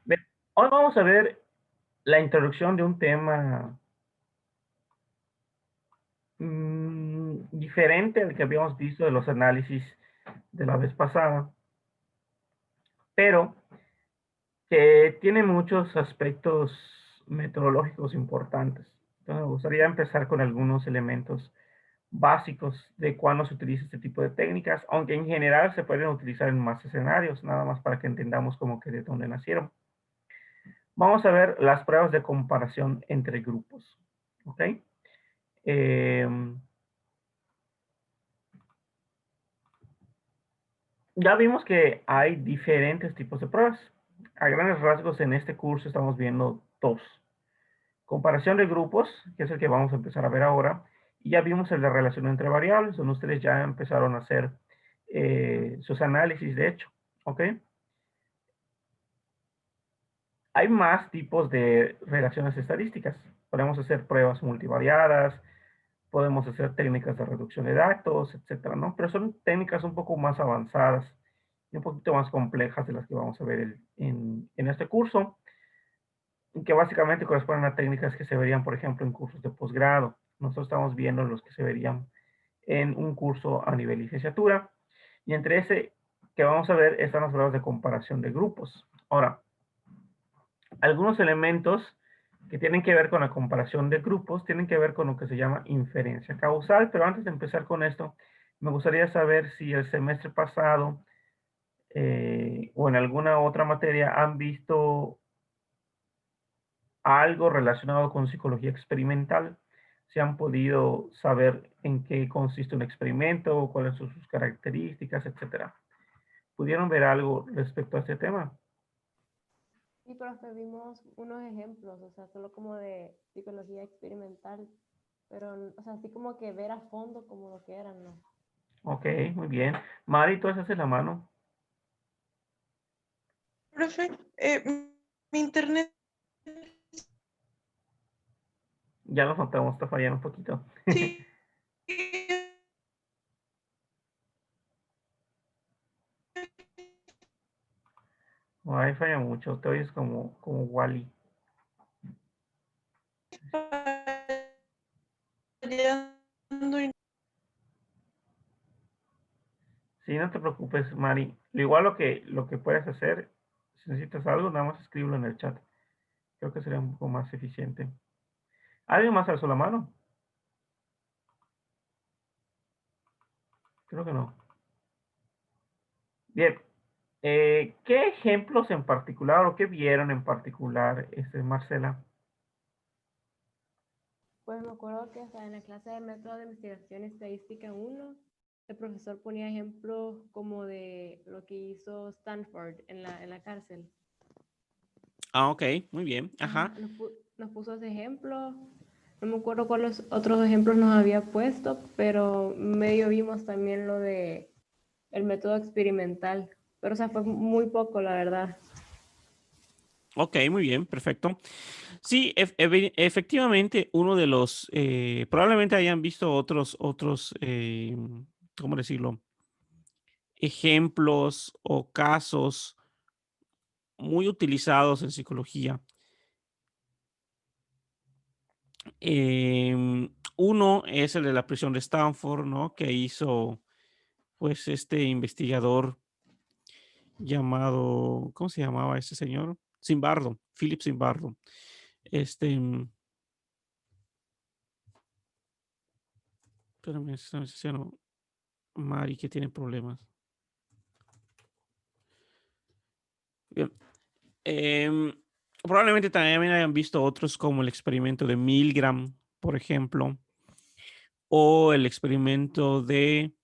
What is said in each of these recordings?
Bien, hoy vamos a ver la introducción de un tema diferente al que habíamos visto de los análisis de la vez pasada, pero que tiene muchos aspectos metodológicos importantes. Entonces, me gustaría empezar con algunos elementos básicos de cuándo se utiliza este tipo de técnicas, aunque en general se pueden utilizar en más escenarios, nada más para que entendamos como que de dónde nacieron. Vamos a ver las pruebas de comparación entre grupos, ¿ok? Eh, Ya vimos que hay diferentes tipos de pruebas. A grandes rasgos, en este curso estamos viendo dos. Comparación de grupos, que es el que vamos a empezar a ver ahora, y ya vimos el de relación entre variables, donde ustedes ya empezaron a hacer sus análisis, de hecho. ¿Ok? Hay más tipos de relaciones estadísticas. Podemos hacer pruebas multivariadas, podemos hacer técnicas de reducción de datos, etcétera, ¿no? Pero son técnicas un poco más avanzadas y un poquito más complejas de las que vamos a ver en este curso, que básicamente corresponden a técnicas que se verían, por ejemplo, en cursos de posgrado. Nosotros estamos viendo los que se verían en un curso a nivel licenciatura, y entre ese que vamos a ver están las pruebas de comparación de grupos. Ahora, algunos elementos que tienen que ver con la comparación de grupos tienen que ver con lo que se llama inferencia causal, pero antes de empezar con esto, me gustaría saber si el semestre pasado o en alguna otra materia han visto algo relacionado con psicología experimental, si han podido saber en qué consiste un experimento, cuáles son sus características, etcétera. ¿Pudieron ver algo respecto a este tema? Sí, profe, vimos unos ejemplos, o sea, solo como de psicología experimental, pero, o sea, así como que ver a fondo como lo que eran, ¿no? Ok, muy bien. Mari, tú haces la mano. Profe, mi internet. Ya lo notamos, está fallando un poquito. Sí. Ay, falla mucho, te oyes como Wally. Fallando y Sí, no te preocupes, Mari. Igual lo que puedes hacer, si necesitas algo, nada más escríbelo en el chat. Creo que sería un poco más eficiente. ¿Alguien más alzó la mano? Creo que no. Bien. ¿Qué ejemplos en particular o qué vieron en particular, Marcela? Pues me acuerdo que hasta en la clase de método de investigación estadística 1, el profesor ponía ejemplos como de lo que hizo Stanford en la cárcel. Ah, ok, muy bien. Ajá. Ajá, nos puso ese ejemplo. No me acuerdo cuáles otros ejemplos nos había puesto, pero medio vimos también lo de el método experimental. Pero, o sea, fue muy poco, la verdad. Ok, muy bien, perfecto. Sí, efectivamente, uno de los, probablemente hayan visto otros, ¿cómo decirlo? Ejemplos o casos muy utilizados en psicología. Uno es el de la prisión de Stanford, ¿no? Que hizo, pues, este investigador llamado, ¿cómo se llamaba este señor? Zimbardo, Philip Zimbardo. Este, espérame, Mari, que tiene problemas. Bien. Em, Probablemente también hayan visto otros como el experimento de Milgram, por ejemplo, o el experimento de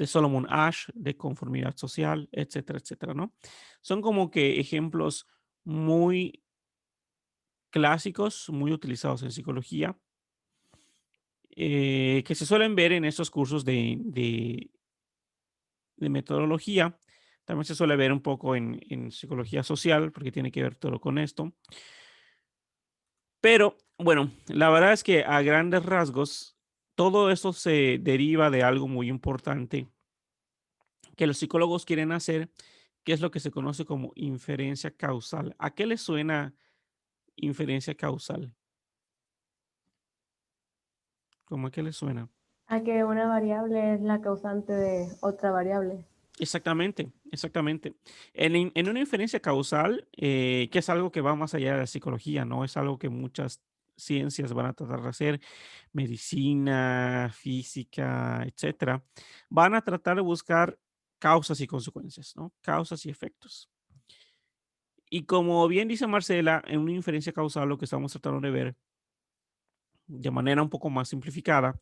Solomon Ash, de conformidad social, etcétera, etcétera, ¿no? Son como que ejemplos muy clásicos, muy utilizados en psicología, que se suelen ver en estos cursos de metodología. También se suele ver un poco en psicología social, porque tiene que ver todo con esto. Pero bueno, la verdad es que a grandes rasgos, todo eso se deriva de algo muy importante que los psicólogos quieren hacer, que es lo que se conoce como inferencia causal. ¿A qué le suena inferencia causal? ¿Cómo a qué le suena? A que una variable es la causante de otra variable. Exactamente, exactamente. En una inferencia causal, que es algo que va más allá de la psicología, ¿no? Es algo que muchas ciencias van a tratar de hacer, medicina, física, etcétera, van a tratar de buscar causas y consecuencias, ¿no? Causas y efectos. Y como bien dice Marcela, en una inferencia causal lo que estamos tratando de ver de manera un poco más simplificada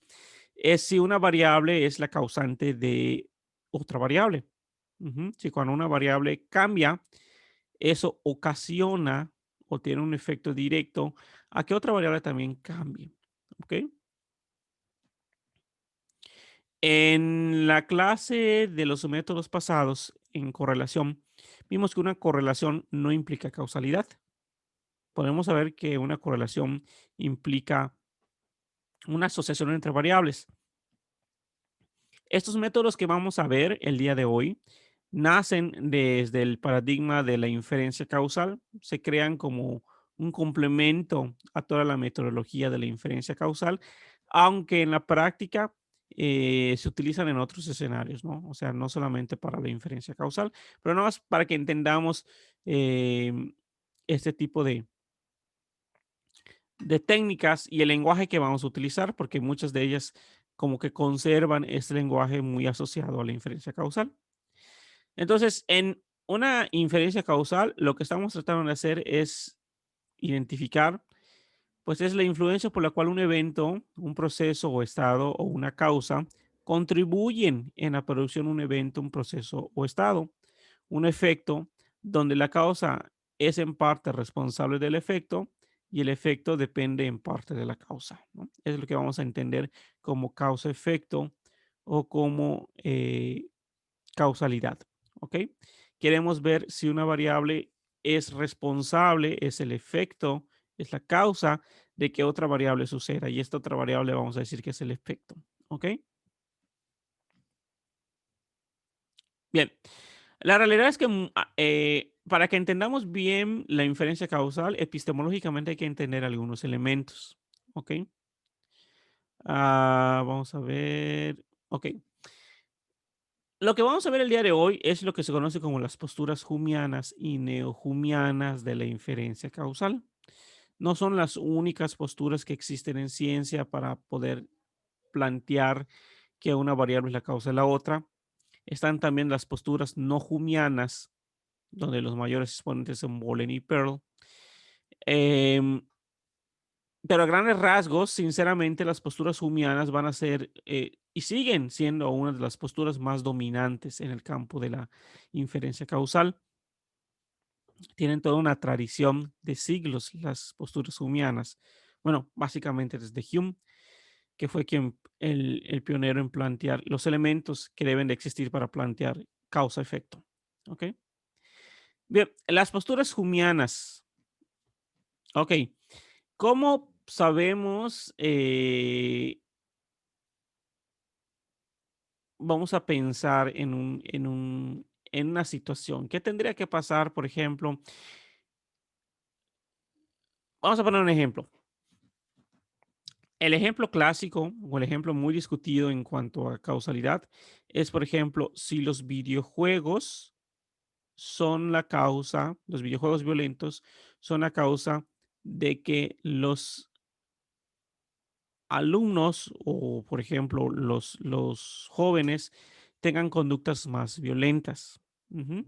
es si una variable es la causante de otra variable. Si cuando una variable cambia, eso ocasiona o tiene un efecto directo a que otra variable también cambie. ¿Ok? En la clase de los métodos pasados en correlación, vimos que una correlación no implica causalidad. Podemos saber que una correlación implica una asociación entre variables. Estos métodos que vamos a ver el día de hoy nacen desde el paradigma de la inferencia causal, se crean como un complemento a toda la metodología de la inferencia causal, aunque en la práctica se utilizan en otros escenarios, ¿no? O sea, no solamente para la inferencia causal, pero nada más para que entendamos este tipo de técnicas y el lenguaje que vamos a utilizar, porque muchas de ellas como que conservan este lenguaje muy asociado a la inferencia causal. Entonces, en una inferencia causal, lo que estamos tratando de hacer es identificar, pues es la influencia por la cual un evento, un proceso o estado o una causa contribuyen en la producción de un evento, un proceso o estado, un efecto donde la causa es en parte responsable del efecto y el efecto depende en parte de la causa, ¿no? Es lo que vamos a entender como causa-efecto o como causalidad, ¿ok? Queremos ver si una variable es responsable, es el efecto, es la causa de que otra variable suceda y esta otra variable vamos a decir que es el efecto, ¿ok? Bien, la realidad es que para que entendamos bien la inferencia causal, epistemológicamente hay que entender algunos elementos, ¿ok? Vamos a ver, ok. Lo que vamos a ver el día de hoy es lo que se conoce como las posturas humianas y neohumianas de la inferencia causal. No son las únicas posturas que existen en ciencia para poder plantear que una variable es la causa de la otra. Están también las posturas no humianas, donde los mayores exponentes son Bolen y Pearl. Em, pero a grandes rasgos, sinceramente, las posturas humianas van a ser y siguen siendo una de las posturas más dominantes en el campo de la inferencia causal. Tienen toda una tradición de siglos las posturas humianas. Bueno, básicamente desde Hume, que fue quien el pionero en plantear los elementos que deben de existir para plantear causa-efecto. ¿Ok? Bien, las posturas humianas. Ok, ¿cómo sabemos? Vamos a pensar en una situación. ¿Qué tendría que pasar, por ejemplo? Vamos a poner un ejemplo. El ejemplo clásico o el ejemplo muy discutido en cuanto a causalidad es, por ejemplo, si los videojuegos son la causa, los videojuegos violentos son la causa de que los alumnos o, por ejemplo, los jóvenes tengan conductas más violentas. Ujú.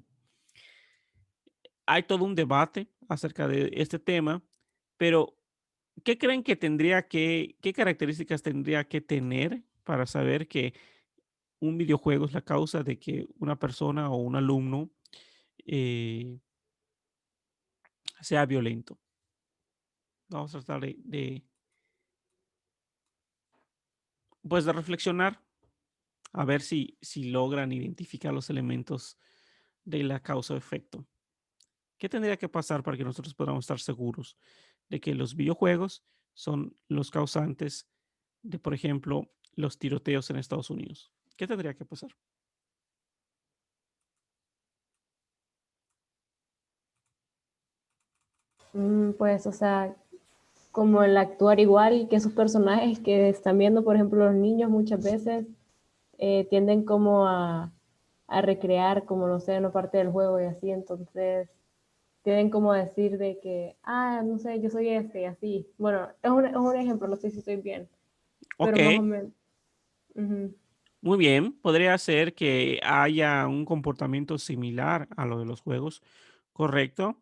Hay todo un debate acerca de este tema, pero ¿qué creen que qué características tendría que tener para saber que un videojuego es la causa de que una persona o un alumno eh, sea violento? Vamos a tratar pues de reflexionar a ver si logran identificar los elementos de la causa-efecto. ¿Qué tendría que pasar para que nosotros podamos estar seguros de que los videojuegos son los causantes de, por ejemplo, los tiroteos en Estados Unidos? ¿Qué tendría que pasar? Pues, o sea, como el actuar igual que esos personajes que están viendo, por ejemplo, los niños muchas veces tienden como a recrear, como no sé, una parte del juego y así, entonces tienden como a decir de que, ah, no sé, yo soy este y así. Bueno, es un ejemplo, no sé si estoy bien, Ok, pero más o menos. Ujú. muy bien. Podría ser que haya un comportamiento similar a lo de los juegos. Correcto.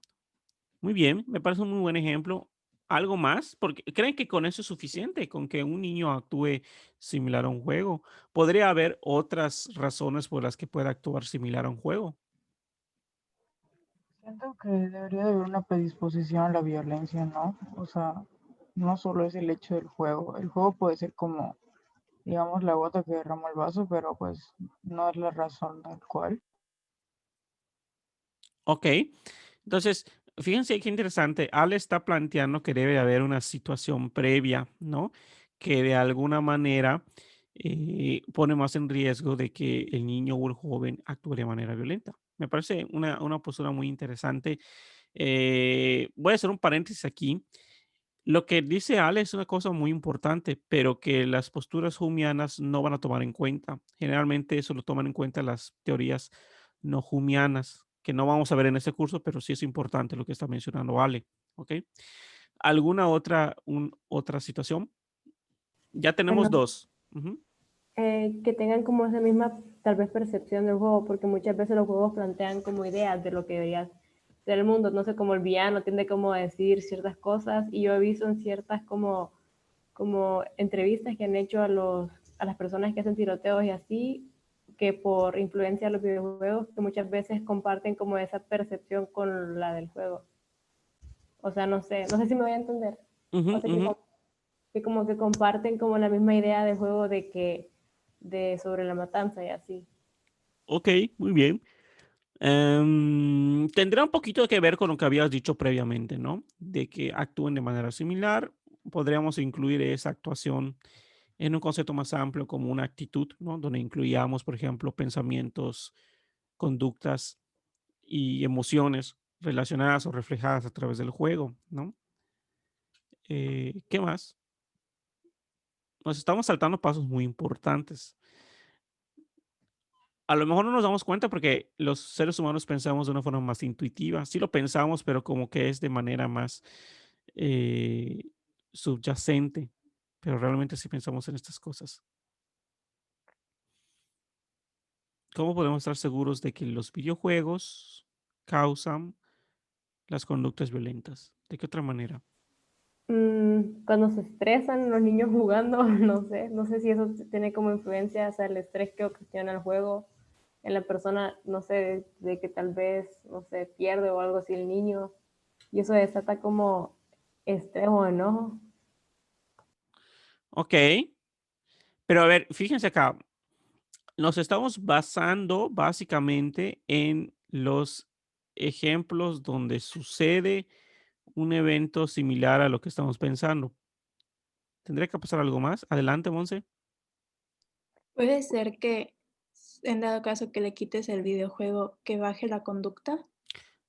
Muy bien, me parece un muy buen ejemplo. ¿Algo más? Porque creen que con eso es suficiente, con que un niño actúe similar a un juego. ¿Podría haber otras razones por las que pueda actuar similar a un juego? Siento que debería de haber una predisposición a la violencia, ¿no? O sea, no solo es el hecho del juego. El juego puede ser como, digamos, la gota que derramó el vaso, pero pues no es la razón tal cual. Ok, entonces, fíjense qué interesante. Ale está planteando que debe haber una situación previa, ¿no? Que de alguna manera pone más en riesgo de que el niño o el joven actúe de manera violenta. Me parece una postura muy interesante. Voy a hacer un paréntesis aquí. Lo que dice Ale es una cosa muy importante, pero que las posturas humianas no van a tomar en cuenta. Generalmente eso lo toman en cuenta las teorías no humianas, que no vamos a ver en este curso, pero sí es importante lo que está mencionando Ale. ¿Ok? ¿Alguna otra situación? Ya tenemos Bueno, dos. Ujú. que tengan como esa misma tal vez percepción del juego, porque muchas veces los juegos plantean como ideas de lo que debería ser el mundo, no sé, como el villano tiende como a decir ciertas cosas y yo he visto en ciertas como entrevistas que han hecho a las personas que hacen tiroteos y así, que por influencia de los videojuegos, que muchas veces comparten como esa percepción con la del juego. O sea, no sé si me voy a entender. Ujú, O sea, ujú. que como que comparten como la misma idea de juego sobre la matanza y así. Ok, muy bien. Tendrá un poquito que ver con lo que habías dicho previamente, ¿no? De que actúen de manera similar. Podríamos incluir esa actuación en un concepto más amplio como una actitud, ¿no? Donde incluyamos, por ejemplo, pensamientos, conductas y emociones relacionadas o reflejadas a través del juego, ¿no? ¿Qué más? Nos estamos saltando pasos muy importantes. A lo mejor no nos damos cuenta porque los seres humanos pensamos de una forma más intuitiva. Sí lo pensamos, pero como que es de manera más eh, subyacente. Pero realmente sí pensamos en estas cosas. ¿Cómo podemos estar seguros de que los videojuegos causan las conductas violentas? ¿De qué otra manera? Cuando se estresan los niños jugando, no sé si eso tiene como influencia, o sea, el estrés que ocasiona el juego en la persona, no sé, de que tal vez, no sé, pierde o algo así el niño, y eso desata como estrés o enojo. Ok, pero a ver, fíjense acá, nos estamos basando básicamente en los ejemplos donde sucede un evento similar a lo que estamos pensando. ¿Tendría que pasar algo más? Adelante, Monse. Puede ser que, en dado caso que le quites el videojuego, que baje la conducta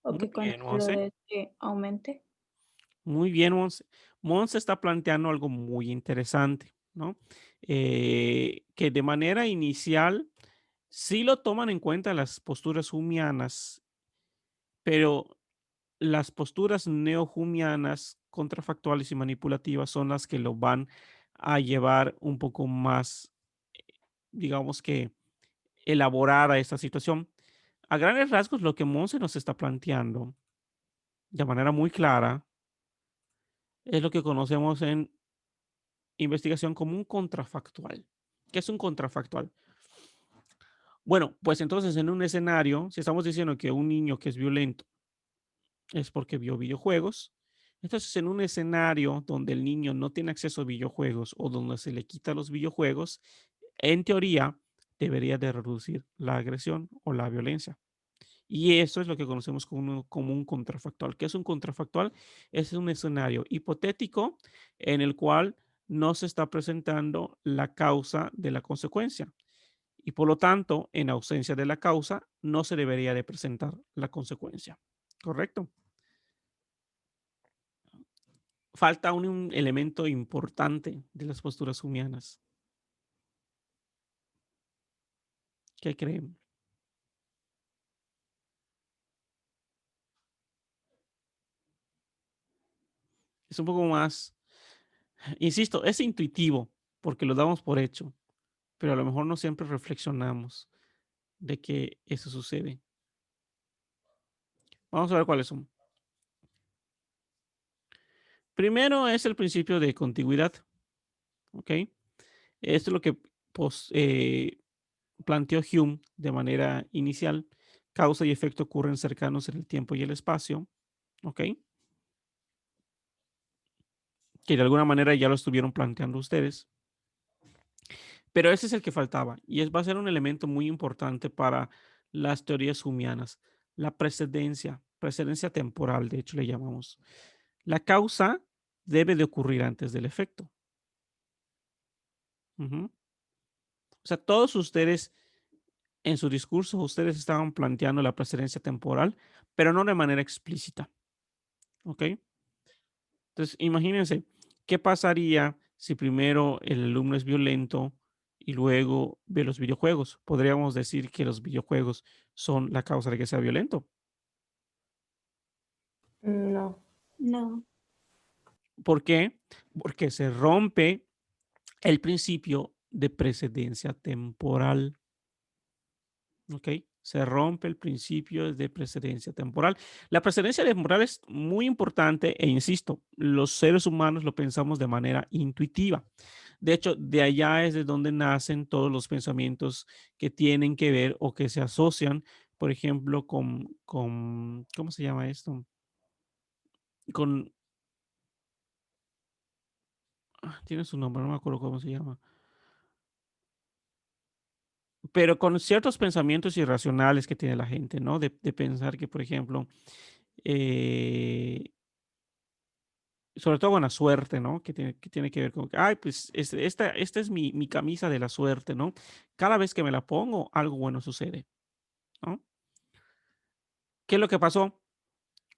o Muy que bien, cuando lo Monse. des que aumente. Muy bien, Monse. Monse está planteando algo muy interesante, ¿no? Que de manera inicial sí lo toman en cuenta las posturas humianas, pero las posturas neojumianas, contrafactuales y manipulativas son las que lo van a llevar un poco más, digamos que, elaborar a esta situación. A grandes rasgos, lo que Monse nos está planteando de manera muy clara es lo que conocemos en investigación como un contrafactual. ¿Qué es un contrafactual? Bueno, pues entonces en un escenario, si estamos diciendo que un niño que es violento es porque vio videojuegos, entonces en un escenario donde el niño no tiene acceso a videojuegos o donde se le quita los videojuegos, en teoría debería de reducir la agresión o la violencia. Y eso es lo que conocemos como un contrafactual. ¿Qué es un contrafactual? Es un escenario hipotético en el cual no se está presentando la causa de la consecuencia. Y por lo tanto, en ausencia de la causa, no se debería de presentar la consecuencia. ¿Correcto? falta un elemento importante de las posturas humianas. ¿Qué creen? Es un poco más, insisto, es intuitivo porque lo damos por hecho, pero a lo mejor no siempre reflexionamos de que eso sucede. Vamos a ver cuáles son. Primero es el principio de contigüidad. ¿Ok? Esto es lo que planteó Hume de manera inicial. Causa y efecto ocurren cercanos en el tiempo y el espacio. ¿Ok? Que de alguna manera ya lo estuvieron planteando ustedes. Pero ese es el que faltaba y va a ser un elemento muy importante para las teorías humianas. La precedencia temporal, de hecho le llamamos. La causa debe de ocurrir antes del efecto. Ujú. O sea, todos ustedes en su discurso, ustedes estaban planteando la precedencia temporal, pero no de manera explícita. ¿Ok? Entonces, imagínense, ¿qué pasaría si primero el alumno es violento y luego ve los videojuegos? Podríamos decir que los videojuegos son la causa de que sea violento. No. No. ¿Por qué? Porque se rompe el principio de precedencia temporal. ¿Ok? Se rompe el principio de precedencia temporal. La precedencia temporal es muy importante e insisto, los seres humanos lo pensamos de manera intuitiva. De hecho, de allá es de donde nacen todos los pensamientos que tienen que ver o que se asocian, por ejemplo, ¿cómo se llama esto? Con, tiene su nombre, no me acuerdo cómo se llama. Pero con ciertos pensamientos irracionales que tiene la gente, ¿no? De pensar que, por ejemplo, eh, sobre todo con la suerte, ¿no? Que tiene que ver con, ay, pues esta es mi camisa de la suerte, ¿no? Cada vez que me la pongo, algo bueno sucede, ¿no? ¿Qué es lo que pasó?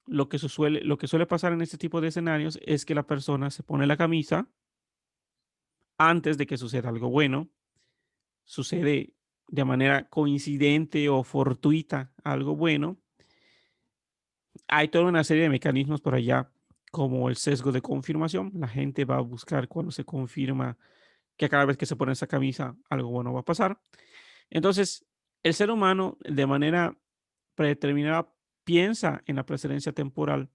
Lo que suele pasar en este tipo de escenarios es que la persona se pone la camisa antes de que suceda algo bueno, sucede de manera coincidente o fortuita algo bueno. Hay toda una serie de mecanismos por allá, como el sesgo de confirmación. La gente va a buscar cuando se confirma que cada vez que se pone esa camisa algo bueno va a pasar. Entonces, el ser humano de manera predeterminada piensa en la precedencia temporal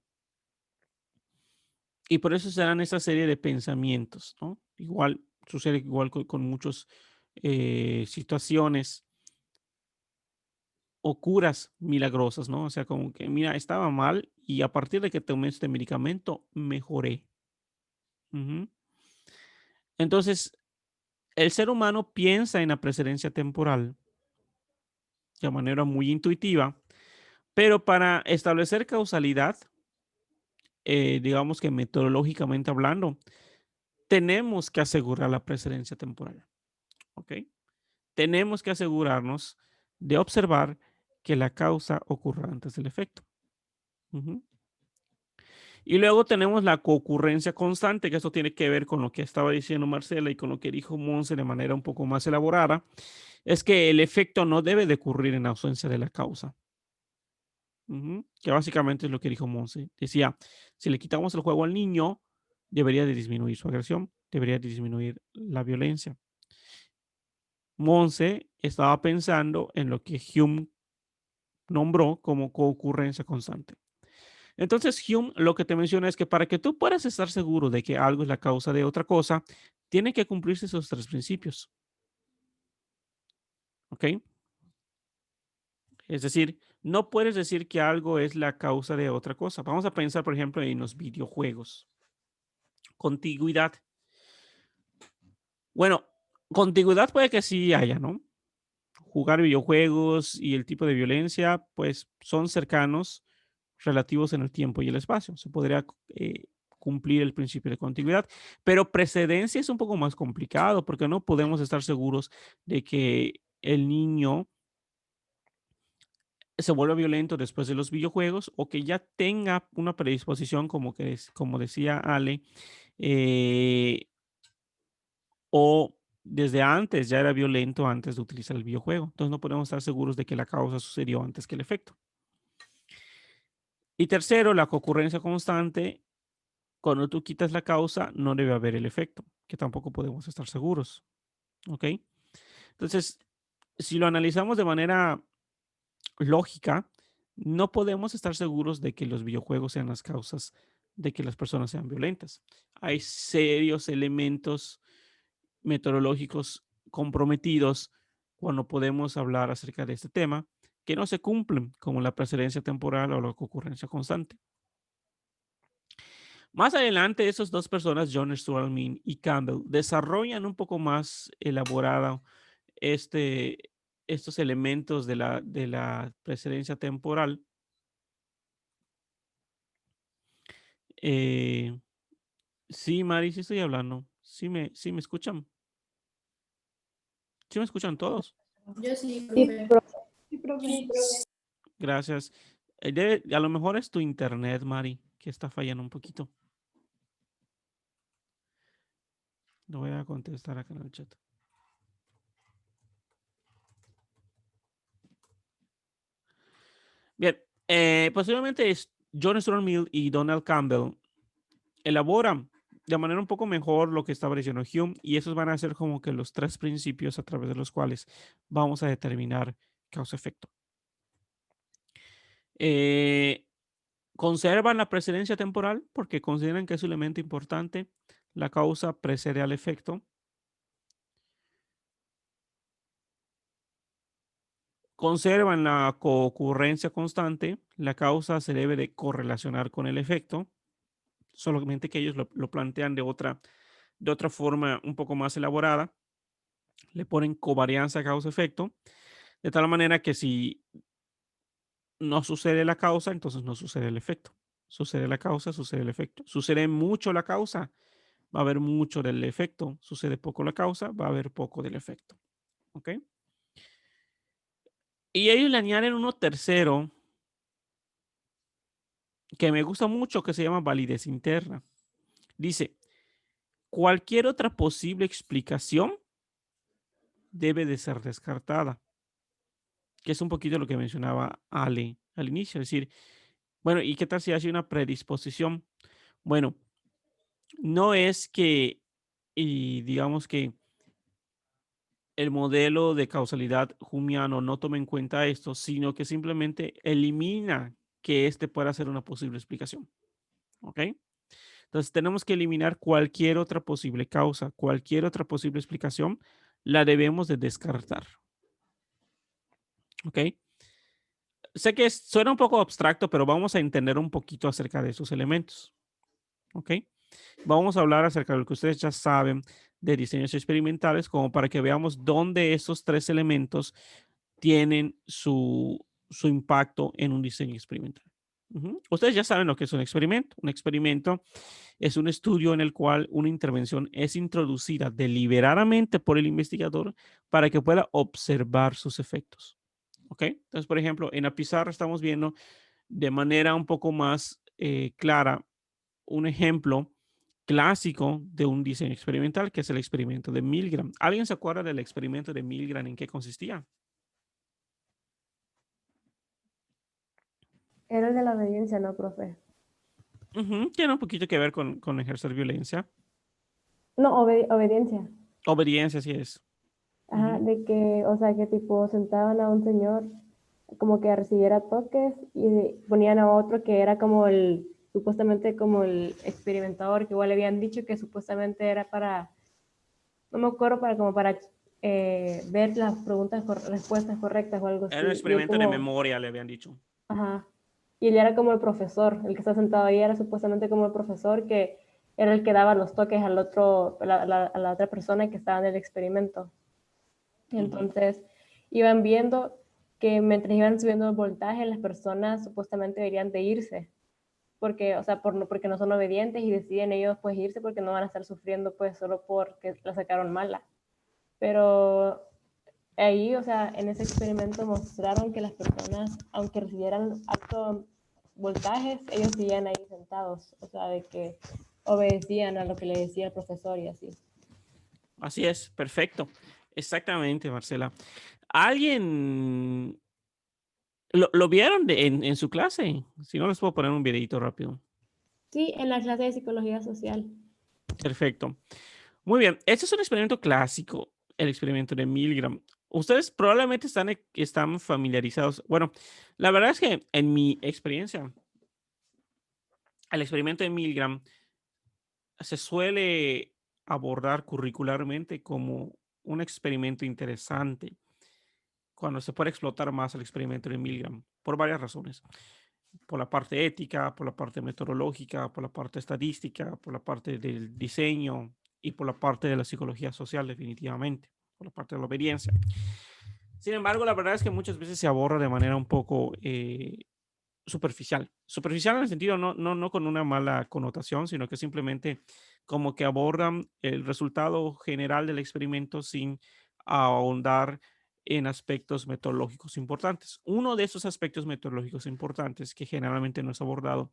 y por eso se dan esa serie de pensamientos, ¿no? Igual sucede igual con muchas situaciones o curas milagrosas, ¿no? O sea, como que, mira, estaba mal y a partir de que tomé este medicamento, mejoré. Ujú. Entonces, el ser humano piensa en la precedencia temporal de manera muy intuitiva, pero para establecer causalidad, digamos que metodológicamente hablando, tenemos que asegurar la precedencia temporal, ¿ok? Tenemos que asegurarnos de observar que la causa ocurra antes del efecto. Ujú. Y luego tenemos la concurrencia constante, que esto tiene que ver con lo que estaba diciendo Marcela y con lo que dijo Monse de manera un poco más elaborada, es que el efecto no debe de ocurrir en ausencia de la causa. Que básicamente es lo que dijo Monse. Decía, si le quitamos el juego al niño, debería de disminuir su agresión, debería de disminuir la violencia. Monse estaba pensando en lo que Hume nombró como concurrencia constante. Entonces, Hume lo que te menciona es que para que tú puedas estar seguro de que algo es la causa de otra cosa, tienen que cumplirse esos tres principios. ¿Ok? Es decir, no puedes decir que algo es la causa de otra cosa. Vamos a pensar, por ejemplo, en los videojuegos. Contigüidad. Bueno, contigüidad puede que sí haya, ¿no? Jugar videojuegos y el tipo de violencia, pues son cercanos, relativos en el tiempo y el espacio. Se podría cumplir el principio de contigüidad, pero precedencia es un poco más complicado porque no podemos estar seguros de que el niño se vuelva violento después de los videojuegos o que ya tenga una predisposición, como decía Ale, o desde antes ya era violento antes de utilizar el videojuego. Entonces no podemos estar seguros de que la causa sucedió antes que el efecto. Y tercero, la concurrencia constante. Cuando tú quitas la causa, no debe haber el efecto, que tampoco podemos estar seguros. ¿Ok? Entonces, si lo analizamos de manera lógica, no podemos estar seguros de que los videojuegos sean las causas de que las personas sean violentas. Hay serios elementos meteorológicos comprometidos cuando podemos hablar acerca de este tema que no se cumplen, como la precedencia temporal o la concurrencia constante. Más adelante, esas dos personas, John Stuart Mill y Campbell, desarrollan un poco más elaborado este, estos elementos de la precedencia temporal. Eh, sí, Mari, sí estoy hablando. Sí me escuchan. Sí me escuchan todos. Yo sí, Sí, profe. profe. Sí, profe. Gracias. A lo mejor es tu internet, Mari, que está fallando un poquito. Lo voy a contestar acá en el chat. Bien, posiblemente es John Stuart Mill y Donald Campbell elaboran de manera un poco mejor lo que estaba diciendo Hume, y esos van a ser como que los tres principios a través de los cuales vamos a determinar causa-efecto. Conservan la precedencia temporal porque consideran que es un elemento importante. La causa precede al efecto. Conservan la concurrencia constante. La causa se debe de correlacionar con el efecto, solamente que ellos lo plantean de otra forma un poco más elaborada. Le ponen covarianza causa-efecto, de tal manera que si no sucede la causa, entonces no sucede el efecto. Sucede la causa, sucede el efecto. Sucede mucho la causa, va a haber mucho del efecto. Sucede poco la causa, va a haber poco del efecto. ¿Ok? Y ellos le añaden uno tercero que me gusta mucho, que se llama validez interna. Dice, cualquier otra posible explicación debe de ser descartada, que es un poquito lo que mencionaba Ale al inicio. Es decir, bueno, ¿y qué tal si hace una predisposición? Bueno, no es que, y digamos que el modelo de causalidad humiano no tome en cuenta esto, sino que simplemente elimina que este pueda ser una posible explicación. ¿Ok? Entonces tenemos que eliminar cualquier otra posible causa, cualquier otra posible explicación, la debemos de descartar. ¿Ok? Sé que suena un poco abstracto, pero vamos a entender un poquito acerca de esos elementos. ¿Ok? Vamos a hablar acerca de lo que ustedes ya saben de diseños experimentales, como para que veamos dónde esos tres elementos tienen su impacto en un diseño experimental. Ustedes ya saben lo que es un experimento. Un experimento es un estudio en el cual una intervención es introducida deliberadamente por el investigador para que pueda observar sus efectos. ¿Ok? Entonces, por ejemplo, en la pizarra estamos viendo de manera un poco más clara un ejemplo clásico de un diseño experimental, que es el experimento de Milgram. ¿Alguien se acuerda del experimento de Milgram? ¿En qué consistía? Era el de la obediencia, ¿no, profe? Tiene un poquito que ver con ejercer violencia. No, obediencia. Obediencia, sí es. Ajá, de que, o sea, que tipo sentaban a un señor como que recibiera toques y ponían a otro que era como supuestamente como el experimentador, que igual le habían dicho que supuestamente era para, no me acuerdo, para ver las respuestas correctas o algo Era un así. Y él experimento de como, memoria, le habían dicho. ajá, y él era como el profesor, el que está sentado ahí era supuestamente como el profesor que era el que daba los toques al otro, a la otra persona que estaba en el experimento. Entonces, iban viendo que mientras iban subiendo el voltaje, las personas supuestamente deberían de irse, porque, o sea, porque no son obedientes y deciden ellos pues irse porque no van a estar sufriendo pues solo porque la sacaron mala. Pero Ahí, o sea, en ese experimento mostraron que las personas, aunque recibieran altos voltajes, ellos seguían ahí sentados, o sea, de que obedecían a lo que le decía el profesor y así. Así es, perfecto. Exactamente, Marcela. ¿Alguien lo vieron en su clase? Si no, les puedo poner un videito rápido. Sí, en la clase de psicología social. Perfecto. Muy bien. Este es un experimento clásico, el experimento de Milgram. Ustedes probablemente están familiarizados. Bueno, la verdad es que en mi experiencia, el experimento de Milgram se suele abordar curricularmente como un experimento interesante cuando se puede explotar más el experimento de Milgram por varias razones. Por la parte ética, por la parte metodológica, por la parte estadística, por la parte del diseño y por la parte de la psicología social, definitivamente, por la parte de la obediencia. Sin embargo, la verdad es que muchas veces se aborda de manera un poco superficial. Superficial en el sentido no con una mala connotación, sino que simplemente como que abordan el resultado general del experimento sin ahondar en aspectos metodológicos importantes. Uno de esos aspectos metodológicos importantes que generalmente no es abordado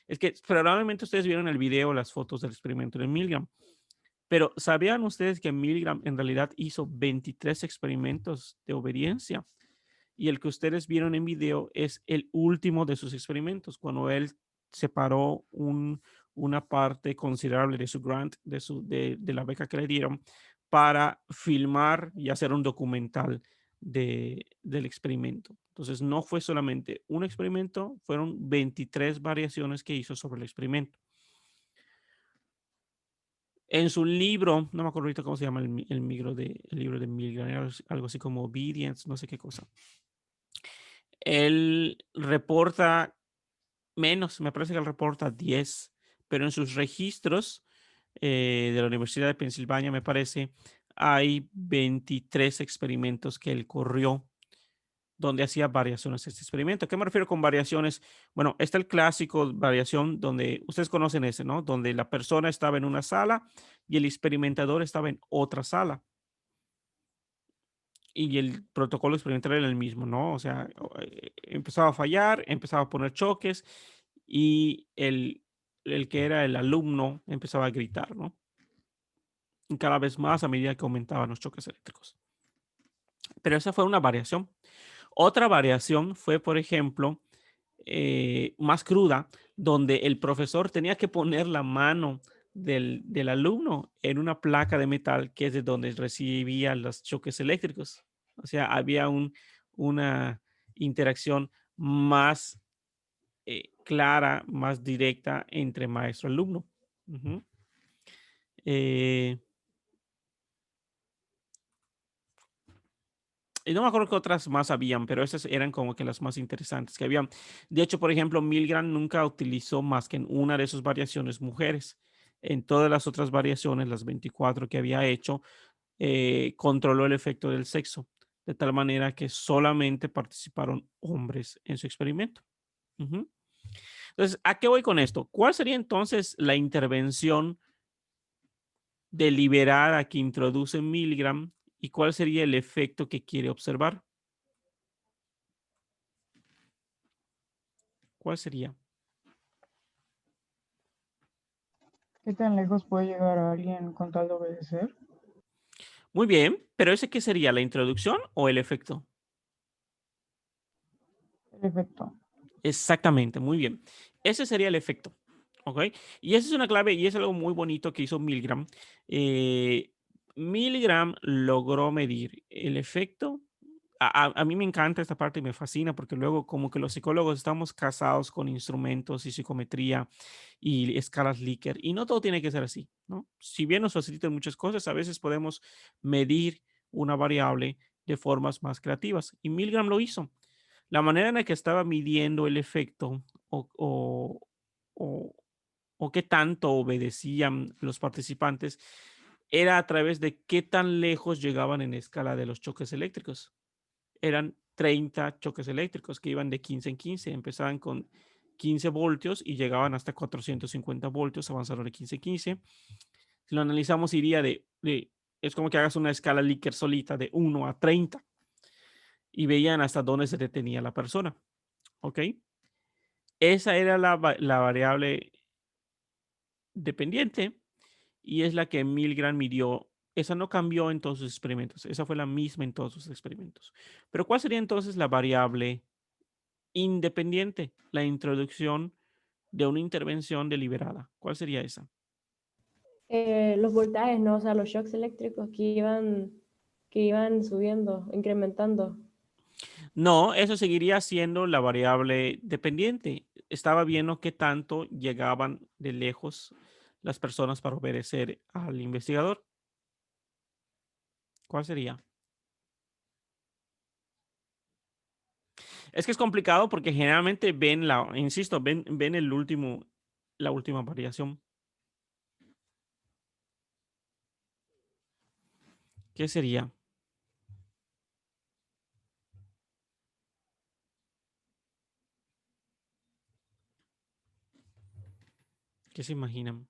es que probablemente ustedes vieron el video, las fotos del experimento de Milgram, pero ¿sabían ustedes que Milgram en realidad hizo 23 experimentos de obediencia? Y el que ustedes vieron en video es el último de sus experimentos, cuando él separó una parte considerable de su grant, de la beca que le dieron, para filmar y hacer un documental del experimento. Entonces, no fue solamente un experimento, fueron 23 variaciones que hizo sobre el experimento. En su libro, no me acuerdo ahorita cómo se llama el libro de Milgram, algo así como Obedience, no sé qué cosa. Él reporta menos, me parece que él reporta 10, pero en sus registros de la Universidad de Pensilvania, me parece, hay 23 experimentos que él corrió donde hacía variaciones a este experimento. ¿A qué me refiero con variaciones? Bueno, está el clásico variación donde ustedes conocen ese, ¿no? Donde la persona estaba en una sala y el experimentador estaba en otra sala y el protocolo experimental era el mismo, ¿no? O sea, empezaba a fallar, empezaba a poner choques y el que era el alumno empezaba a gritar, ¿no? Y cada vez más a medida que aumentaban los choques eléctricos. Pero esa fue una variación. Otra variación fue, por ejemplo, más cruda, donde el profesor tenía que poner la mano del alumno en una placa de metal que es de donde recibía los choques eléctricos. O sea, había una interacción más clara, más directa entre maestro y alumno. Ujú. Y no me acuerdo qué otras más habían, pero esas eran como que las más interesantes que habían. De hecho, por ejemplo, Milgram nunca utilizó más que en una de sus variaciones mujeres. En todas las otras variaciones, las 24 que había hecho, controló el efecto del sexo, de tal manera que solamente participaron hombres en su experimento. Ujú. Entonces, ¿a qué voy con esto? ¿Cuál sería entonces la intervención deliberada que introduce Milgram y cuál sería el efecto que quiere observar? ¿Cuál sería? ¿Qué tan lejos puede llegar a alguien con tal de obedecer? Muy bien, pero ¿ese qué sería? ¿La introducción o el efecto? El efecto. Exactamente, muy bien. Ese sería el efecto. ¿Ok? Y esa es una clave y es algo muy bonito que hizo Milgram. Milgram logró medir el efecto. A mí me encanta esta parte y me fascina porque luego como que los psicólogos estamos casados con instrumentos y psicometría y escalas Likert y no todo tiene que ser así, ¿no? Si bien nos facilitan muchas cosas, a veces podemos medir una variable de formas más creativas y Milgram lo hizo. La manera en la que estaba midiendo el efecto o, o qué tanto obedecían los participantes era a través de qué tan lejos llegaban en escala de los choques eléctricos. Eran 30 choques eléctricos que iban de 15 en 15. Empezaban con 15 voltios y llegaban hasta 450 voltios, avanzaron de 15 en 15. Si lo analizamos, iría de Es como que hagas una escala Likert solita de 1 a 30 y veían hasta dónde se detenía la persona. ¿Ok? Esa era la variable dependiente y es la que Milgram midió. Esa no cambió en todos sus experimentos. Esa fue la misma en todos sus experimentos. Pero ¿cuál sería entonces la variable independiente? La introducción de una intervención deliberada. ¿Cuál sería esa? Los voltajes, ¿no? O sea, los shocks eléctricos que iban subiendo, incrementando. No, eso seguiría siendo la variable dependiente. Estaba viendo qué tanto llegaban de lejos las personas para obedecer al investigador. ¿Cuál sería? Es que es complicado porque generalmente ven insisto, ven la última variación. ¿Qué sería? ¿Qué se imaginan?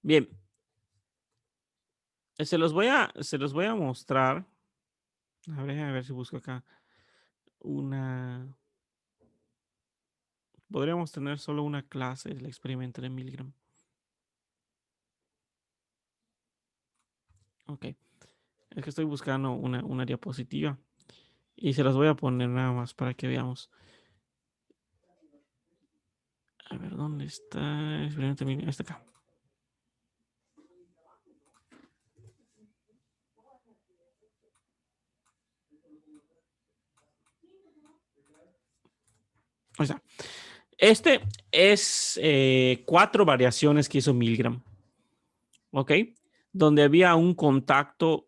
Bien. Se los voy a mostrar. A ver si busco acá una. Podríamos tener solo una clase del experimento de Milgram. Ok. Es que estoy buscando una diapositiva y se las voy a poner nada más para que veamos. A ver, ¿dónde está el experimento de Milgram? Está acá. Ahí está. Este es 4 variaciones que hizo Milgram. ¿Ok? Donde había un contacto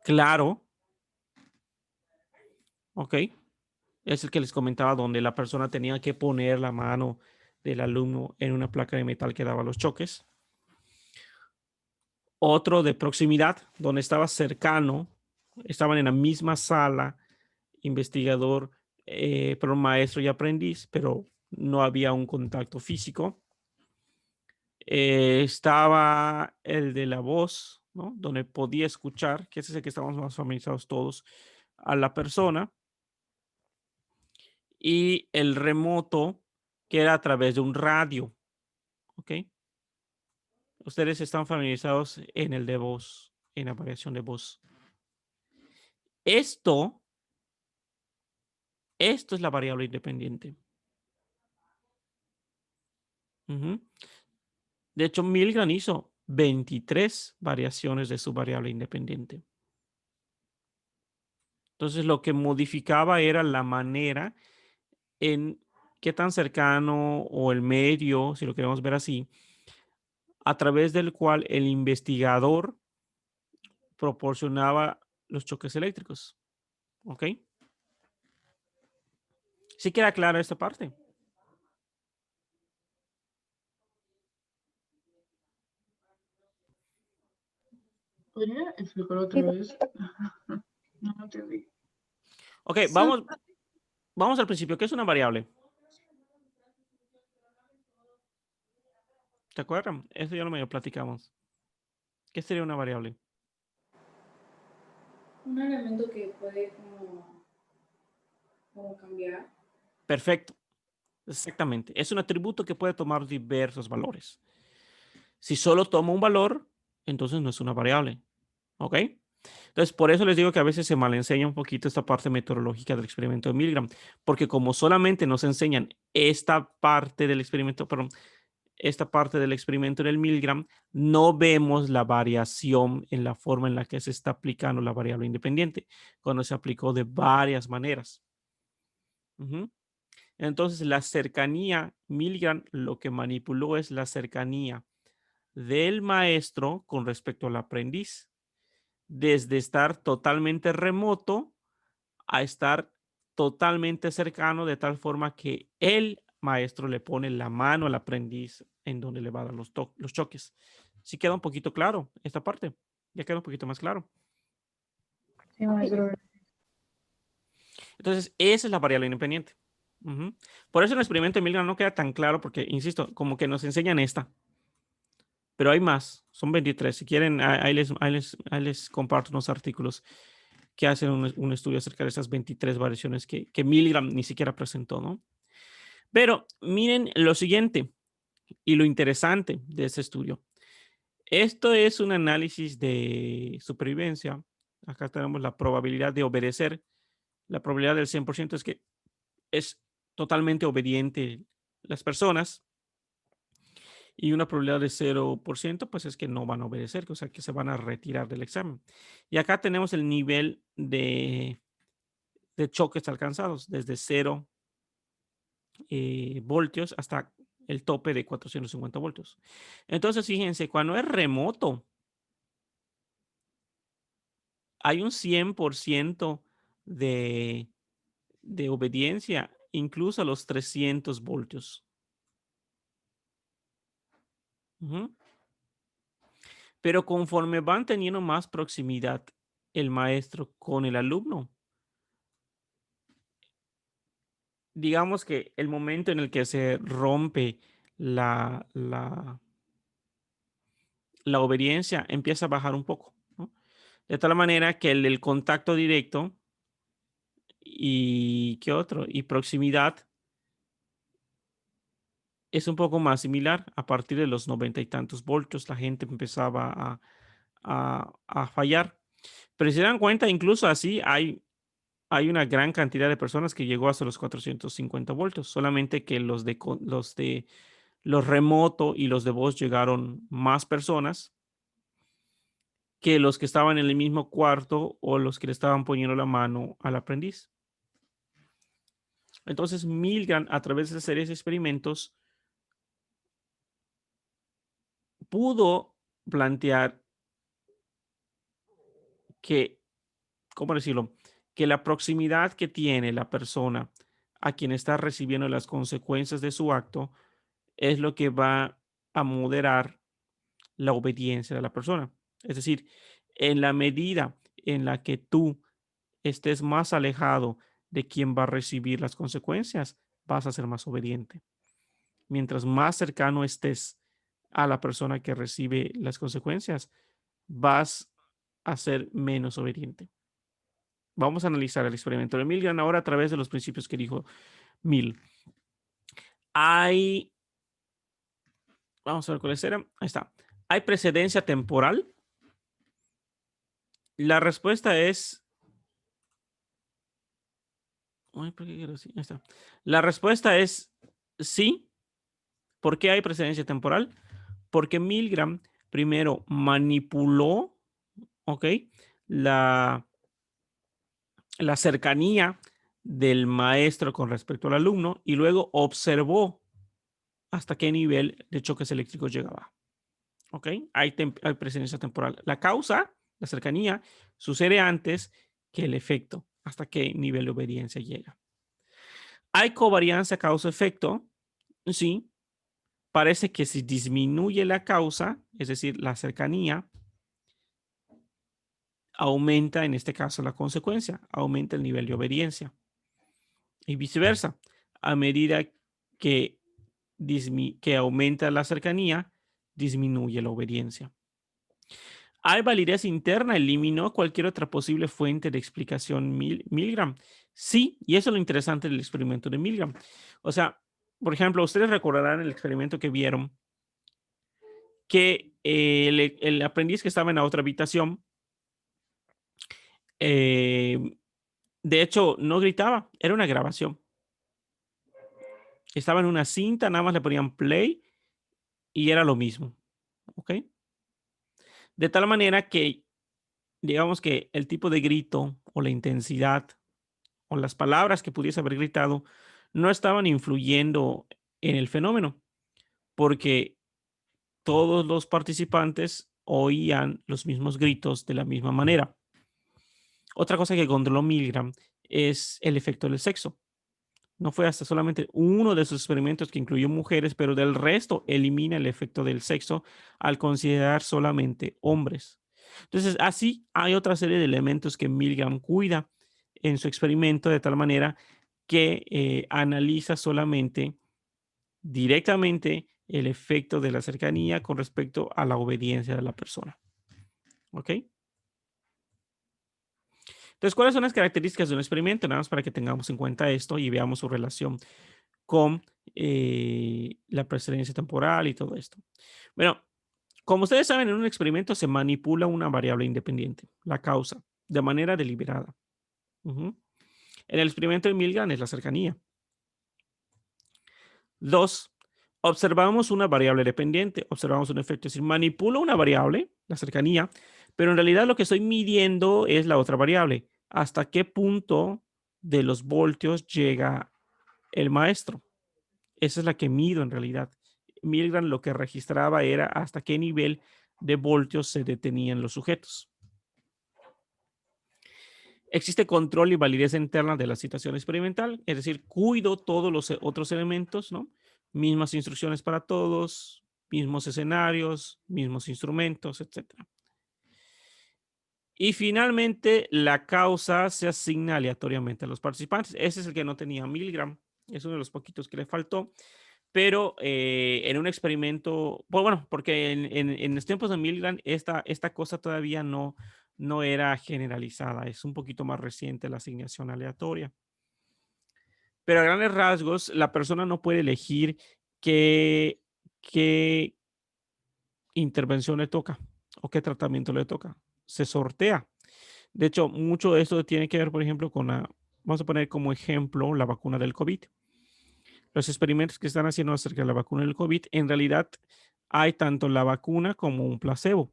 claro. ¿Ok? Es el que les comentaba donde la persona tenía que poner la mano del alumno en una placa de metal que daba los choques. Otro de proximidad, donde estaba cercano, estaban en la misma sala, investigador, pero maestro y aprendiz, pero no había un contacto físico. Estaba el de la voz, ¿no? Donde podía escuchar, que ese es el que estamos más familiarizados todos, a la persona. Y el remoto, que era a través de un radio. ¿Ok? Ustedes están familiarizados en el de voz, en la variación de voz. Esto es la variable independiente. De hecho, Milgram hizo 23 variaciones de su variable independiente. Entonces, lo que modificaba era la manera en qué tan cercano o el medio, si lo queremos ver así, a través del cual el investigador proporcionaba los choques eléctricos. ¿Ok? ¿Sí queda clara esta parte? ¿Podría explicar otra vez? No entendí. Ok, vamos al principio. ¿Qué es una variable? ¿Te acuerdan? Eso ya lo medio platicamos. ¿Qué sería una variable? Un elemento que puede como cambiar. Perfecto. Exactamente. Es un atributo que puede tomar diversos valores. Si solo toma un valor, entonces no es una variable. ¿Ok? Entonces, por eso les digo que a veces se malenseña un poquito esta parte metodológica del experimento de Milgram, porque como solamente nos enseñan esta parte del experimento, perdón, esta parte del experimento en el Milgram, no vemos la variación en la forma en la que se está aplicando la variable independiente, cuando se aplicó de varias maneras. Entonces, la cercanía, Milgram lo que manipuló es la cercanía del maestro con respecto al aprendiz, desde estar totalmente remoto a estar totalmente cercano, de tal forma que el maestro le pone la mano al aprendiz en donde le va a dar los choques. ¿Sí queda un poquito claro esta parte? Ya queda un poquito más claro. Sí, maestro. Entonces, esa es la variable independiente. Ujú. Por eso el experimento de Milgram no queda tan claro porque, insisto, como que nos enseñan esta. Pero hay más, son 23. Si quieren, ahí les comparto unos artículos que hacen un estudio acerca de esas 23 variaciones que Milgram ni siquiera presentó, ¿no? Pero miren lo siguiente y lo interesante de ese estudio. Esto es un análisis de supervivencia. Acá tenemos la probabilidad de obedecer. La probabilidad del 100% es que es totalmente obediente las personas. Y una probabilidad de 0%, pues es que no van a obedecer, o sea, que se van a retirar del examen. Y acá tenemos el nivel de choques alcanzados, desde 0 voltios hasta el tope de 450 voltios. Entonces, fíjense, cuando es remoto, hay un 100% de, de obediencia, incluso a los 300 voltios. Ujú. Pero conforme van teniendo más proximidad el maestro con el alumno, digamos que el momento en el que se rompe la, la, la obediencia empieza a bajar un poco, ¿no? De tal manera que el contacto directo y ¿qué otro? Y proximidad es un poco más similar. A partir de los 90 y tantos voltios, la gente empezaba a fallar. Pero si se dan cuenta, incluso así hay una gran cantidad de personas que llegó hasta los 450 voltios, solamente que los remoto y los de voz llegaron más personas que los que estaban en el mismo cuarto o los que le estaban poniendo la mano al aprendiz. Entonces, Milgram, a través de hacer esos experimentos, pudo plantear que, ¿cómo decirlo? Que la proximidad que tiene la persona a quien está recibiendo las consecuencias de su acto es lo que va a moderar la obediencia de la persona. Es decir, en la medida en la que tú estés más alejado de quien va a recibir las consecuencias, vas a ser más obediente. Mientras más cercano estés a la persona que recibe las consecuencias, vas a ser menos obediente. Vamos a analizar el experimento de Milgram ahora a través de los principios que dijo Mill. Vamos a ver cuáles eran. Ahí está. ¿Hay precedencia temporal? La respuesta es... Ay, ¿por qué quiero así? Ahí está. La respuesta es sí. ¿Por qué hay precedencia temporal? Porque Milgram primero manipuló, ¿ok? La cercanía del maestro con respecto al alumno y luego observó hasta qué nivel de choques eléctricos llegaba. ¿Ok? Hay precedencia temporal. La causa, la cercanía, sucede antes que el efecto, hasta qué nivel de obediencia llega. ¿Hay covarianza causa-efecto? Sí. Parece que si disminuye la causa, es decir, la cercanía, aumenta en este caso la consecuencia, aumenta el nivel de obediencia. Y viceversa, a medida que, que aumenta la cercanía, disminuye la obediencia. ¿Hay validez interna? ¿Eliminó cualquier otra posible fuente de explicación Milgram? Sí, y eso es lo interesante del experimento de Milgram. O sea, por ejemplo, ustedes recordarán el experimento que vieron que el aprendiz que estaba en la otra habitación, de hecho, no gritaba, era una grabación. Estaba en una cinta, nada más le ponían play y era lo mismo. ¿Ok? De tal manera que, digamos que el tipo de grito o la intensidad o las palabras que pudiese haber gritado no estaban influyendo en el fenómeno, porque todos los participantes oían los mismos gritos de la misma manera. Otra cosa que controló Milgram es el efecto del sexo. No fue hasta solamente uno de sus experimentos que incluyó mujeres, pero del resto elimina el efecto del sexo al considerar solamente hombres. Entonces, así hay otra serie de elementos que Milgram cuida en su experimento de tal manera que analiza solamente directamente el efecto de la cercanía con respecto a la obediencia de la persona. ¿Ok? Entonces, ¿cuáles son las características de un experimento? Nada más para que tengamos en cuenta esto y veamos su relación con la precedencia temporal y todo esto. Bueno, como ustedes saben, en un experimento se manipula una variable independiente, la causa, de manera deliberada. Ujú. En el experimento de Milgram es la cercanía. 2. Observamos una variable dependiente, observamos un efecto, es decir, manipulo una variable, la cercanía, pero en realidad lo que estoy midiendo es la otra variable. ¿Hasta qué punto de los voltios llega el maestro? Esa es la que mido en realidad. Milgram lo que registraba era hasta qué nivel de voltios se detenían los sujetos. Existe control y validez interna de la situación experimental, es decir, cuido todos los otros elementos, ¿no? Mismas instrucciones para todos, mismos escenarios, mismos instrumentos, etc. Y finalmente, la causa se asigna aleatoriamente a los participantes. Ese es el que no tenía Milgram, es uno de los poquitos que le faltó. Pero en un experimento, pues bueno, porque en los tiempos de Milgram esta cosa todavía no era generalizada, es un poquito más reciente la asignación aleatoria. Pero a grandes rasgos, la persona no puede elegir qué intervención le toca o qué tratamiento le toca. Se sortea. De hecho, mucho de esto tiene que ver, por ejemplo, con vamos a poner como ejemplo la vacuna del COVID. Los experimentos que están haciendo acerca de la vacuna del COVID, en realidad hay tanto la vacuna como un placebo.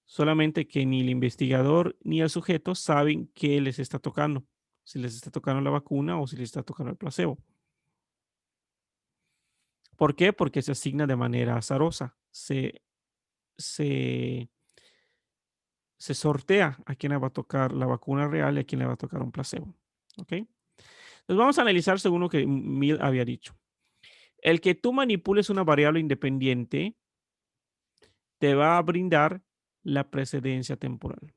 Solamente que ni el investigador ni el sujeto saben qué les está tocando. Si les está tocando la vacuna o si les está tocando el placebo. ¿Por qué? Porque se asigna de manera azarosa. Se sortea a quién le va a tocar la vacuna real y a quién le va a tocar un placebo. ¿Ok? Entonces vamos a analizar según lo que Mill había dicho. El que tú manipules una variable independiente te va a brindar la precedencia temporal.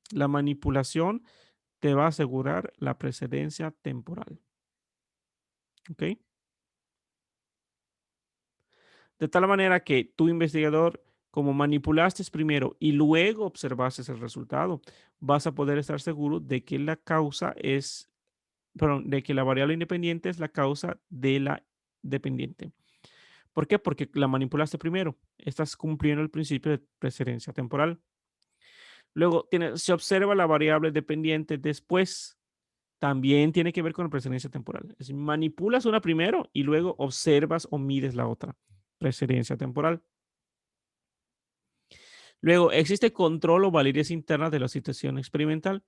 La manipulación te va a asegurar la precedencia temporal. ¿Ok? De tal manera que tu investigador, como manipulaste primero y luego observaste el resultado, vas a poder estar seguro de que la causa es, perdón, de que la variable independiente es la causa de la dependiente. ¿Por qué? Porque la manipulaste primero. Estás cumpliendo el principio de precedencia temporal. Luego se observa la variable dependiente después. También tiene que ver con la precedencia temporal. Es decir, manipulas una primero y luego observas o mides la otra. Precedencia temporal. Luego, existe control o validez interna de la situación experimental.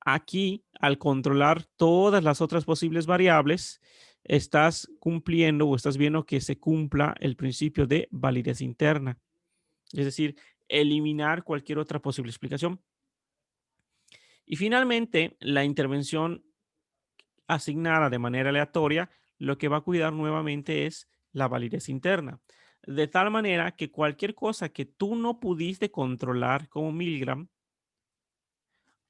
Aquí, al controlar todas las otras posibles variables, estás cumpliendo o estás viendo que se cumpla el principio de validez interna. Es decir, eliminar cualquier otra posible explicación. Y finalmente, la intervención asignada de manera aleatoria, lo que va a cuidar nuevamente es la validez interna. De tal manera que cualquier cosa que tú no pudiste controlar como Milgram,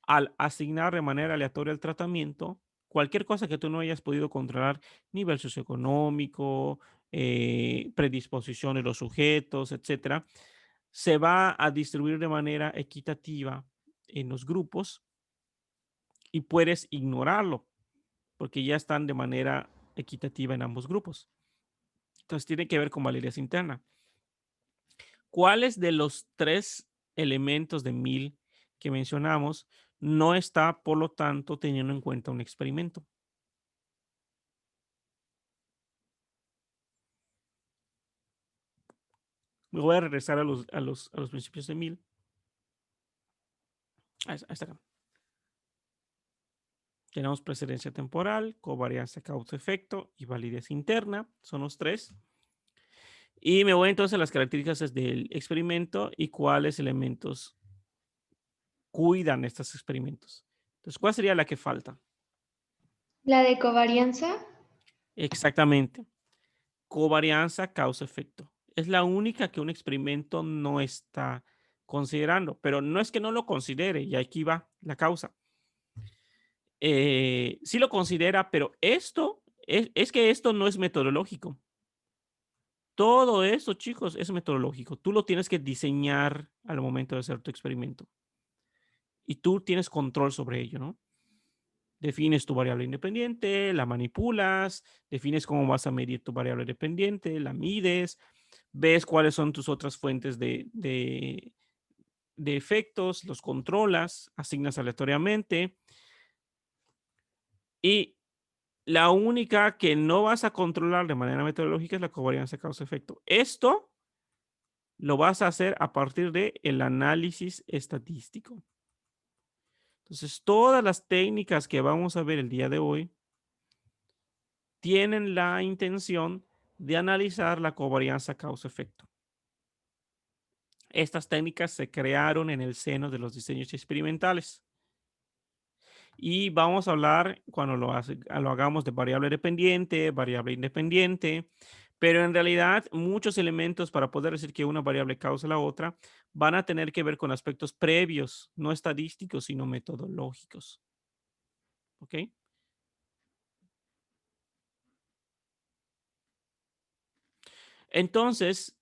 al asignar de manera aleatoria el tratamiento, cualquier cosa que tú no hayas podido controlar, nivel socioeconómico, predisposición de los sujetos, etcétera, se va a distribuir de manera equitativa en los grupos y puedes ignorarlo porque ya están de manera equitativa en ambos grupos. Entonces tiene que ver con validez interna. ¿Cuáles de los 3 elementos de 1000 que mencionamos no está, por lo tanto, teniendo en cuenta un experimento? Me voy a regresar a los principios de 1000. Ahí está acá. Tenemos precedencia temporal, covariancia causa-efecto y validez interna. Son los 3. Y me voy entonces a las características del experimento y cuáles elementos cuidan estos experimentos. Entonces, ¿cuál sería la que falta? La de covarianza. Exactamente. Covarianza causa-efecto. Es la única que un experimento no está considerando, pero no es que no lo considere, y aquí va la causa. sí lo considera, pero esto es que esto no es metodológico. Todo esto, chicos, es metodológico. Tú lo tienes que diseñar al momento de hacer tu experimento. Y tú tienes control sobre ello, ¿no? Defines tu variable independiente, la manipulas, defines cómo vas a medir tu variable dependiente, la mides, ves cuáles son tus otras fuentes de efectos, los controlas, asignas aleatoriamente. Y la única que no vas a controlar de manera metodológica es la covarianza causa-efecto. Esto lo vas a hacer a partir del análisis estadístico. Entonces, todas las técnicas que vamos a ver el día de hoy tienen la intención de analizar la covarianza causa-efecto. Estas técnicas se crearon en el seno de los diseños experimentales. Y vamos a hablar cuando lo hagamos de variable dependiente, variable independiente, pero en realidad muchos elementos para poder decir que una variable causa la otra van a tener que ver con aspectos previos, no estadísticos, sino metodológicos. ¿Ok? Entonces,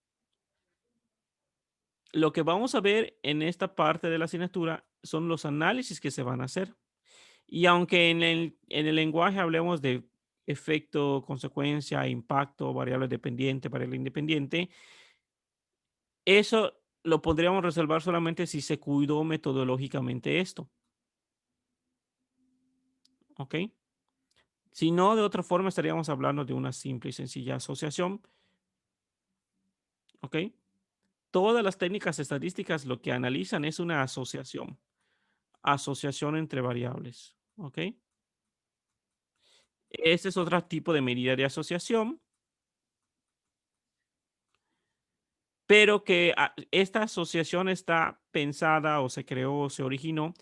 lo que vamos a ver en esta parte de la asignatura son los análisis que se van a hacer. Y aunque en el lenguaje hablemos de efecto, consecuencia, impacto, variable dependiente, variable independiente, eso lo podríamos resolver solamente si se cuidó metodológicamente esto. ¿Ok? Si no, de otra forma estaríamos hablando de una simple y sencilla asociación. ¿Ok? Todas las técnicas estadísticas lo que analizan es una asociación. Asociación entre variables. ¿Ok? Este es otro tipo de medida de asociación. Pero que esta asociación está pensada o se creó o se originó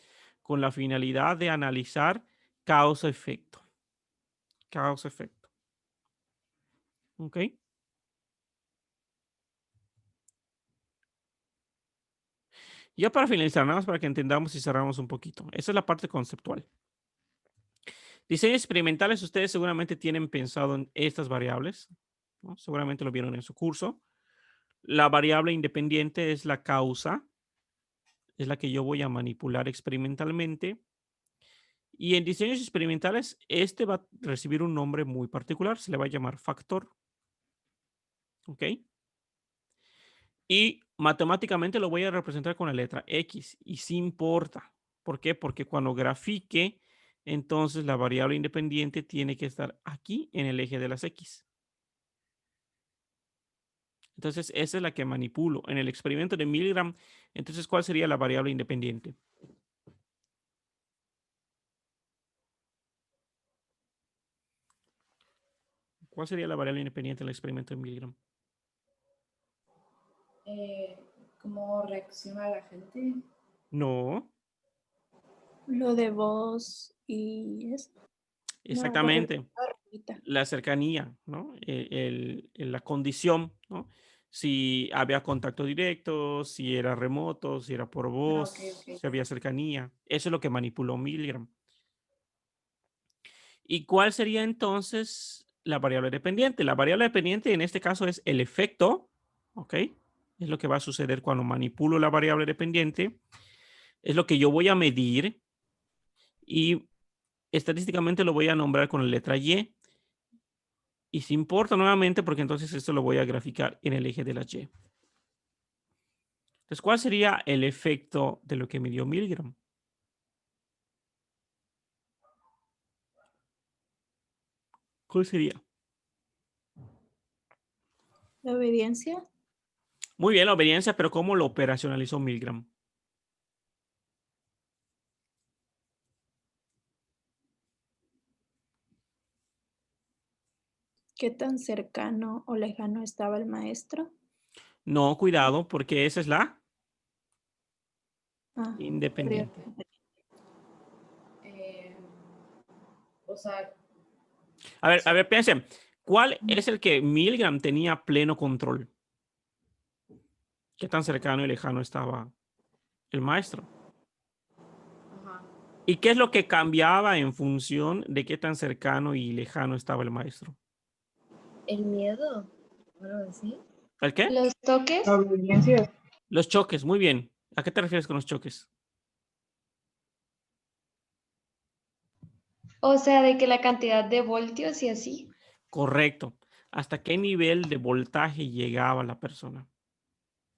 con la finalidad de analizar causa-efecto. Causa-efecto. ¿Ok? Ya para finalizar, nada más para que entendamos y cerramos un poquito. Esa es la parte conceptual. Diseños experimentales, ustedes seguramente tienen pensado en estas variables, ¿no? Seguramente lo vieron en su curso. La variable independiente es la causa, es la que yo voy a manipular experimentalmente. Y en diseños experimentales, este va a recibir un nombre muy particular, se le va a llamar factor. ¿Ok? Y matemáticamente lo voy a representar con la letra X, y sí importa. ¿Por qué? Porque cuando grafique, entonces la variable independiente tiene que estar aquí en el eje de las X. Entonces, esa es la que manipulo. En el experimento de Milgram, entonces, ¿cuál sería la variable independiente? ¿Cuál sería la variable independiente en el experimento de Milgram? ¿Cómo reacciona la gente? No, Lo de voz y eso. exactamente. Ahorita. La cercanía, ¿no? La condición, ¿no? Si había contacto directo, si era remoto, si era por voz, ok. si había cercanía. Eso es lo que manipuló Milgram. ¿Y cuál sería entonces la variable dependiente? La variable dependiente en este caso es el efecto, ¿ok? Es lo que va a suceder cuando manipulo la variable dependiente. Es lo que yo voy a medir y estadísticamente lo voy a nombrar con la letra Y. Y si importa nuevamente, porque entonces esto lo voy a graficar en el eje de la Y. Entonces, ¿cuál sería el efecto de lo que midió Milgram? ¿Cuál sería? La obediencia. Muy bien, la obediencia, pero ¿cómo lo operacionalizó Milgram? ¿Qué tan cercano o lejano estaba el maestro? No, cuidado, porque esa es la Ah, independiente. O sea, A ver, piensen. ¿Cuál es el que Milgram tenía pleno control? ¿Qué tan cercano y lejano estaba el maestro? ajá. ¿Y qué es lo que cambiaba en función de qué tan cercano y lejano estaba el maestro? El miedo, algo así. ¿El qué? Los toques, La obediencia. Los choques, muy bien. ¿A qué te refieres con los choques? o sea, de que la cantidad de voltios y así. Correcto. ¿Hasta qué nivel de voltaje llegaba la persona?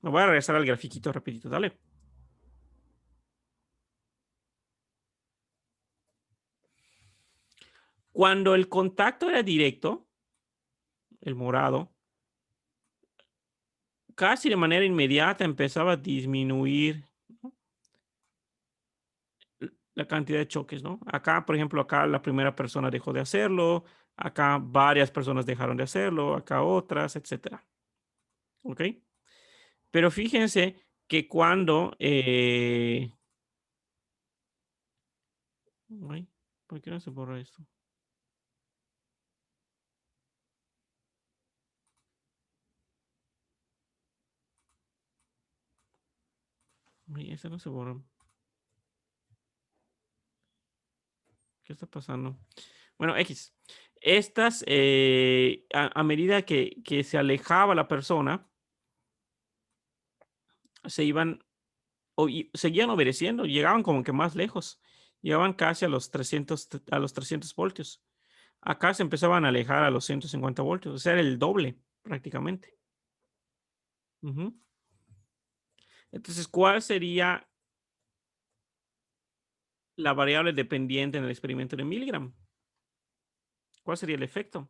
Me voy a regresar al grafiquito rapidito, dale. Cuando el contacto era directo, el morado, casi de manera inmediata empezaba a disminuir, ¿no?, la cantidad de choques, ¿no? Acá, por ejemplo, acá la primera persona dejó de hacerlo, acá varias personas dejaron de hacerlo, acá otras, etcétera. ¿Ok? Pero fíjense que cuando... ay, ¿por qué no se borra esto? Ay, ese no se borra. ¿Qué está pasando? Bueno, X. Estas, a medida que se alejaba la persona, se iban, seguían obedeciendo, llegaban como que más lejos, llegaban casi a los 300 voltios. Acá se empezaban a alejar a los 150 voltios, o sea, era el doble prácticamente. Ujú. Entonces, ¿cuál sería la variable dependiente en el experimento de Milgram? ¿Cuál sería el efecto?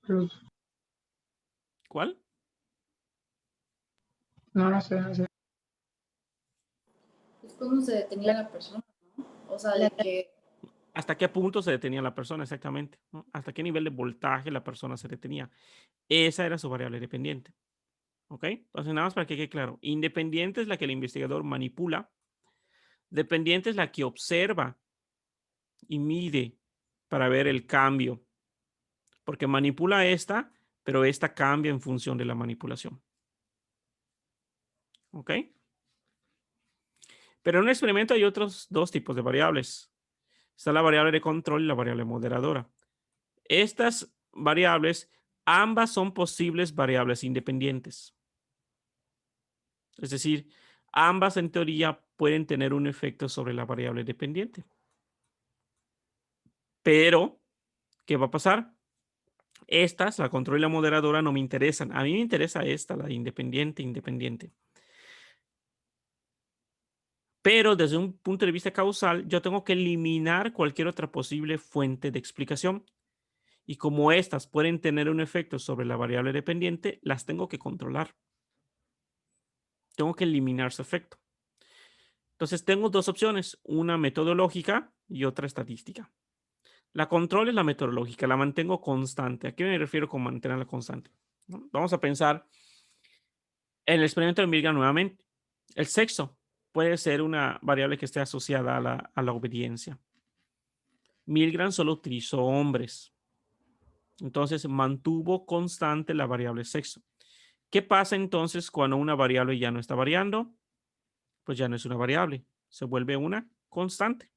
Pues, ¿Cuál? no sé, no sé. Es cuando se detenía la persona, ¿no? O sea, de que ¿Hasta qué punto se detenía la persona exactamente? ¿No? ¿Hasta qué nivel de voltaje la persona se detenía? Esa era su variable dependiente. ¿Ok? Entonces, nada más para que quede claro. Independiente es la que el investigador manipula. Dependiente es la que observa y mide para ver el cambio. Porque manipula esta, pero esta cambia en función de la manipulación. ¿Ok? Pero en un experimento hay otros dos tipos de variables. Está la variable de control y la variable moderadora. Estas variables, ambas son posibles variables independientes. Es decir, ambas en teoría pueden tener un efecto sobre la variable dependiente. Pero, ¿qué va a pasar? Estas, la control y la moderadora, no me interesan. A mí me interesa esta, la independiente. Pero desde un punto de vista causal, yo tengo que eliminar cualquier otra posible fuente de explicación. Y como estas pueden tener un efecto sobre la variable dependiente, las tengo que controlar. Tengo que eliminar su efecto. Entonces tengo dos opciones, una metodológica y otra estadística. La control es la metodológica, la mantengo constante. ¿A qué me refiero con mantenerla constante? ¿No? Vamos a pensar en el experimento de Milgram nuevamente. El sexo puede ser una variable que esté asociada a la obediencia. Milgram solo utilizó hombres. Entonces mantuvo constante la variable sexo. ¿Qué pasa entonces cuando una variable ya no está variando? Pues ya no es una variable, se vuelve una constante.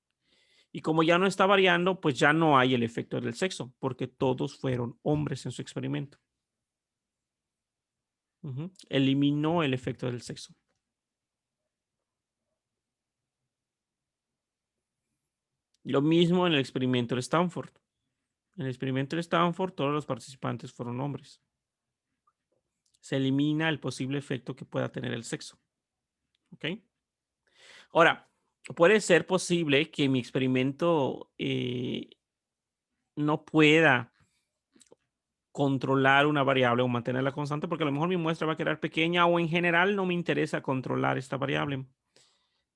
Y como ya no está variando, pues ya no hay el efecto del sexo, porque todos fueron hombres en su experimento. Eliminó el efecto del sexo. Lo mismo en el experimento de Stanford. En el experimento de Stanford, todos los participantes fueron hombres. Se elimina el posible efecto que pueda tener el sexo. ¿Ok? Ahora, puede ser posible que mi experimento no pueda controlar una variable o mantenerla constante porque a lo mejor mi muestra va a quedar pequeña o en general no me interesa controlar esta variable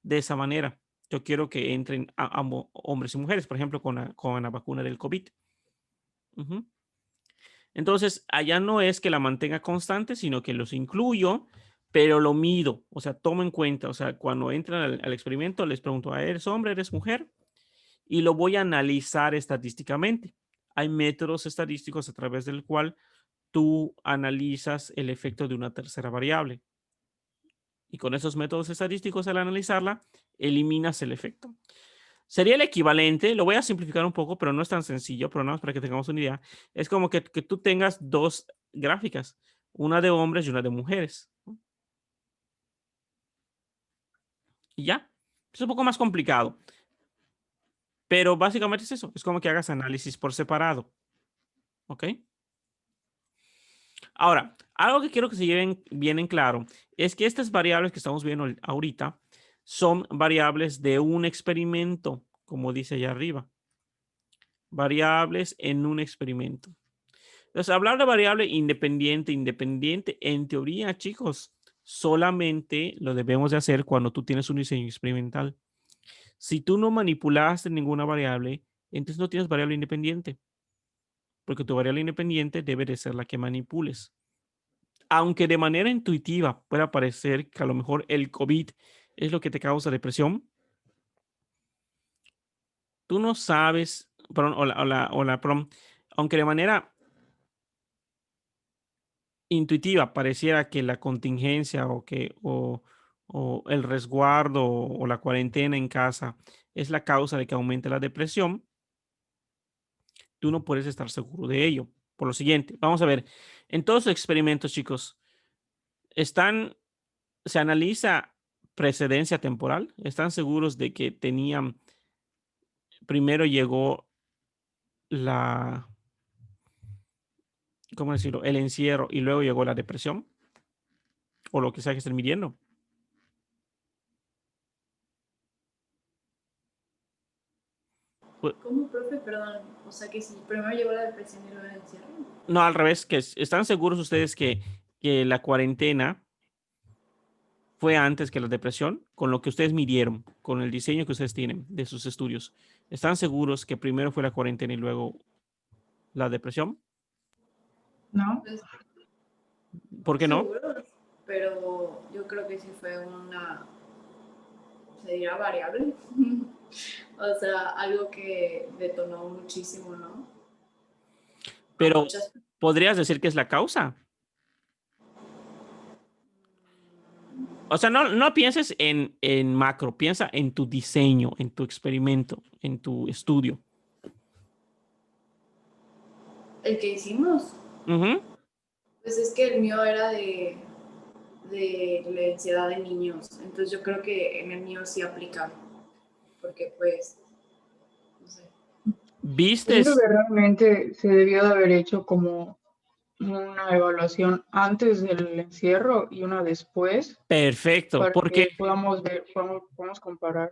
de esa manera. Yo quiero que entren ambos hombres y mujeres, por ejemplo, con la vacuna del COVID. Entonces, allá no es que la mantenga constante, sino que los incluyo, pero lo mido, o sea, tomo en cuenta, o sea, cuando entran al experimento les pregunto, ¿eres hombre, eres mujer? Y lo voy a analizar estadísticamente. Hay métodos estadísticos a través del cual tú analizas el efecto de una tercera variable. Y con esos métodos estadísticos, al analizarla, eliminas el efecto. Sería el equivalente, lo voy a simplificar un poco, pero no es tan sencillo, pero nada más para que tengamos una idea. Es como que tú tengas dos gráficas, una de hombres y una de mujeres. Y ya, es un poco más complicado. Pero básicamente es eso, es como que hagas análisis por separado. ¿Ok? Ahora, algo que quiero que se lleven bien en claro es que estas variables que estamos viendo ahorita son variables de un experimento, como dice allá arriba. Variables en un experimento. Entonces, hablar de variable independiente, en teoría, chicos, solamente lo debemos de hacer cuando tú tienes un diseño experimental. Si tú no manipulaste ninguna variable, entonces no tienes variable independiente, porque tu variable independiente debe de ser la que manipules. Aunque de manera intuitiva pueda parecer que a lo mejor el COVID es lo que te causa depresión, tú no sabes, perdón, perdón, aunque de manera intuitiva pareciera que la contingencia o el resguardo o la cuarentena en casa es la causa de que aumente la depresión, tú no puedes estar seguro de ello. Por lo siguiente, vamos a ver, en todos los experimentos, chicos, se analiza precedencia temporal, están seguros de que primero llegó la, ¿cómo decirlo? El encierro y luego llegó la depresión o lo que sea que estén midiendo. Pues, ¿Cómo, profe? Perdón. O sea que si primero llegó la depresión y luego el encierro. no, al revés, están seguros ustedes que la cuarentena fue antes que la depresión, con lo que ustedes midieron, con el diseño que ustedes tienen de sus estudios. ¿Están seguros que primero fue la cuarentena y luego la depresión? ¿No? Pues, ¿Por qué no? seguro, pero yo creo que sí fue una, se dirá variable. O sea, algo que detonó muchísimo, ¿no? A Pero muchas. podrías decir que es la causa. O sea, no pienses en macro, piensa en tu diseño, en tu experimento, en tu estudio. El que hicimos, Ujú. pues es que el mío era de la ansiedad de niños. Entonces yo creo que en el mío sí aplica. Porque pues, no sé. Yo siento ¿Vistes? que realmente se debió de haber hecho como una evaluación antes del encierro y una después Perfecto, para porque, que podamos ver, podamos comparar.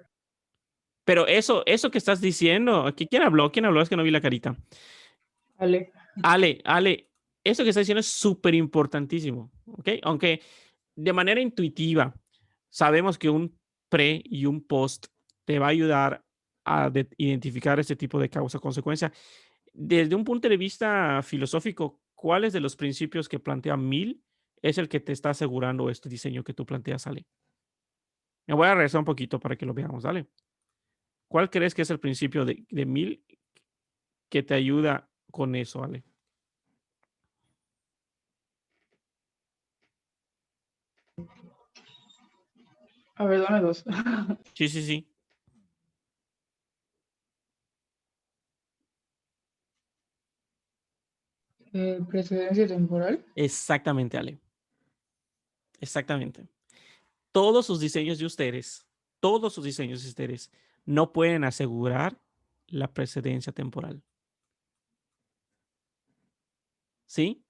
pero eso que estás diciendo, aquí, ¿quién habló? ¿Quién habló? Es que no vi la carita. Ale, Ale, eso que estás diciendo es súper importantísimo, ¿ok? Aunque de manera intuitiva sabemos que un pre y un post te va a ayudar a identificar este tipo de causa-consecuencia. Desde un punto de vista filosófico, ¿cuáles de los principios que plantea Mill es el que te está asegurando este diseño que tú planteas, Ale? Me voy a regresar un poquito para que lo veamos, ¿vale? ¿Cuál crees que es el principio de Mill que te ayuda con eso, Ale? a ver, dame dos. Sí, sí, sí. Precedencia temporal. Exactamente, Ale. Exactamente. Todos sus diseños de ustedes no pueden asegurar la precedencia temporal. ¿Sí?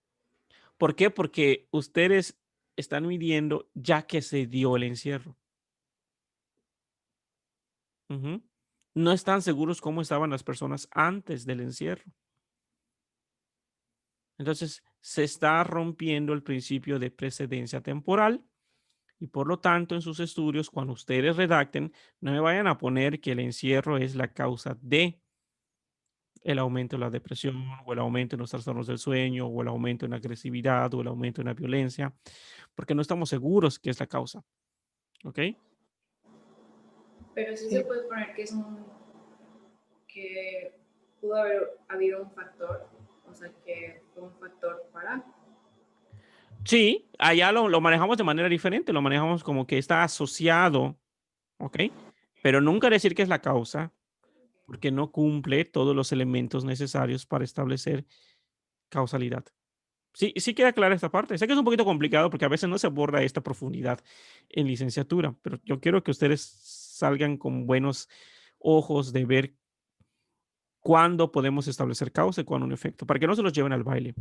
¿Por qué? Porque ustedes están midiendo ya que se dio el encierro. Ujú. No están seguros cómo estaban las personas antes del encierro. Entonces, se está rompiendo el principio de precedencia temporal y por lo tanto, en sus estudios, cuando ustedes redacten, no me vayan a poner que el encierro es la causa de el aumento de la depresión o el aumento en los trastornos del sueño o el aumento en la agresividad o el aumento en la violencia, porque no estamos seguros que es la causa. ¿Ok? Pero sí se puede poner que es que pudo haber habido un factor, o sea, que fue un factor para. Sí, allá lo manejamos de manera diferente, lo manejamos como que está asociado, ¿ok? Pero nunca decir que es la causa, porque no cumple todos los elementos necesarios para establecer causalidad. Sí, sí queda clara esta parte. Sé que es un poquito complicado porque a veces no se aborda esta profundidad en licenciatura, pero yo quiero que ustedes salgan con buenos ojos de ver cuándo podemos establecer causa y cuándo un efecto, para que no se los lleven al baile.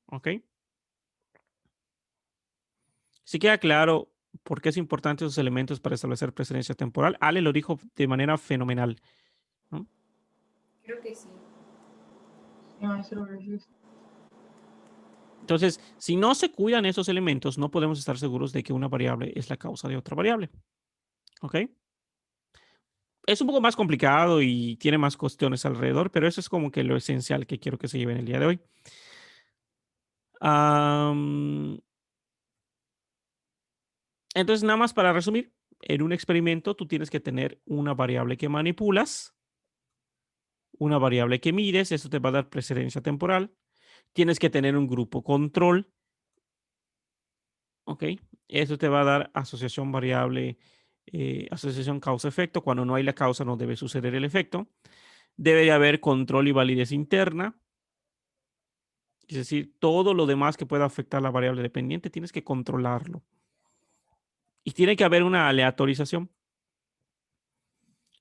¿Ok? Sí queda claro por qué es importante esos elementos para establecer precedencia temporal. Ale lo dijo de manera fenomenal, ¿no? Creo que sí. Sí, maestro, gracias. Entonces, si no se cuidan esos elementos, no podemos estar seguros de que una variable es la causa de otra variable. ¿Ok? Es un poco más complicado y tiene más cuestiones alrededor, pero eso es como que lo esencial que quiero que se lleven el día de hoy. Entonces, nada más para resumir, en un experimento tú tienes que tener una variable que manipulas, una variable que mides, eso te va a dar precedencia temporal. Tienes que tener un grupo control, ¿ok? Eso te va a dar asociación variable, asociación causa-efecto. Cuando no hay la causa no debe suceder el efecto. Debe haber control y validez interna. Es decir, todo lo demás que pueda afectar la variable dependiente tienes que controlarlo. Y tiene que haber una aleatorización.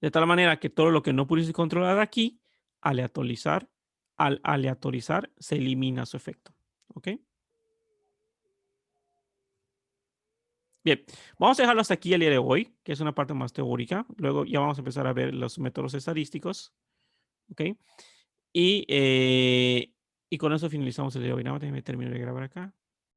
De tal manera que todo lo que no pudiste controlar aquí, aleatorizar, al aleatorizar se elimina su efecto. ¿Ok? Bien, vamos a dejarlo hasta aquí el día de hoy, que es una parte más teórica. Luego ya vamos a empezar a ver los métodos estadísticos. ¿Ok? Y con eso finalizamos el día de hoy. Nada más déjenme terminar de grabar acá.